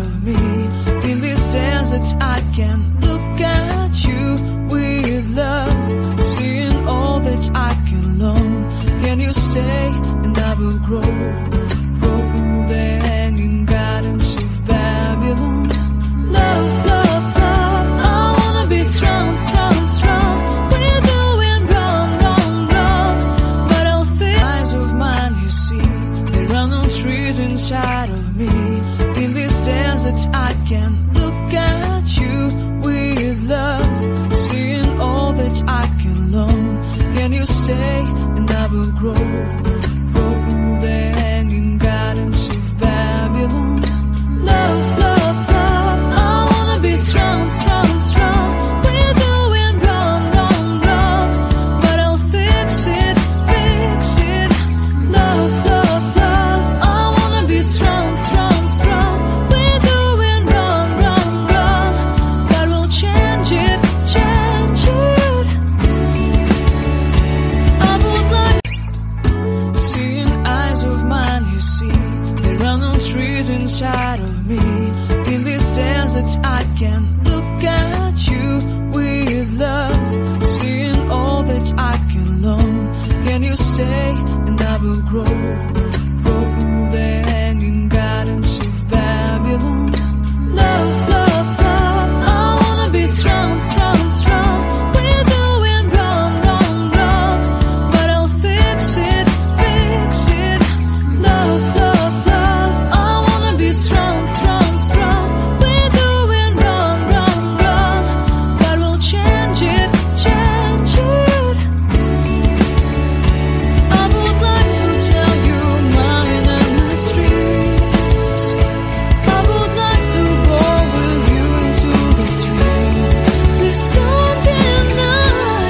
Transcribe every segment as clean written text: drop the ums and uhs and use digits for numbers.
of me. In this sense that I can look at you with love, seeing all that I can learn. Can you stay and I will grow the hanging gardens of Babylon. Love, love, love, I wanna be strong, strong, strong. We're doing wrong, wrong, wrong, but I'll feel eyes of mine, you see. There are no trees inside of me. In this sense that I can look at you with love, seeing all that I can learn. Can you stay and I will grow the hanging gardens of Babylon. Love, love, love, I wanna be strong, strong, strong. We're doing wrong, wrong, wrong, but I'll fix it, fix it. Love, love, love, I wanna be strong, strong, strong. We're doing wrong, wrong, wrong, God will change it, change it. I would like seeing eyes of mine, you see. There are no trees inside of me. In this sense that I can look at you with love, seeing all that I can learn. Can you stay and I will grow the hanging gardens of Babylon. Love, love, love, I wanna be strong, strong, strong. We're doing wrong, wrong, wrong, but I'll fix it, fix it. Love, love, love, I wanna be strong, strong, strong. We're doing wrong, wrong, wrong, God will change it, change it. I would like to tell you mine and my street. I would like to go with you into the street. Please don't deny,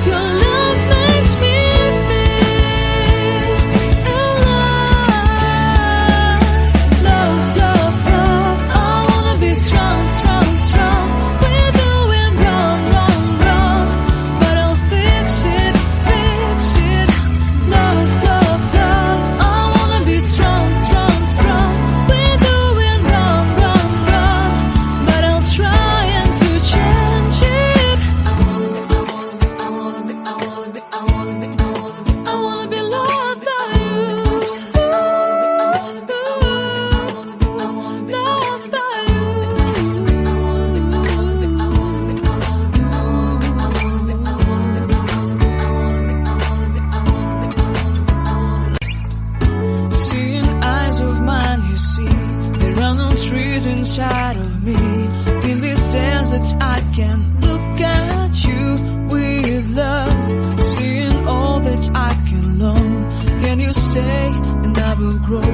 your love makes me feel alive. Love, love, love, I wanna be strong, strong, strong. We're doing wrong, wrong, wrong, but I'll fix it, fix it. Love, love, love, I wanna be strong, strong, strong. We're doing wrong, wrong, wrong, but I'll try and to change it. I wanna be loved by you. Loved by you. Seeing eyes of mine, you see. There are no trees inside of me. In this sense that I can look at you with love, seeing all that I can learn. Can you stay and I will grow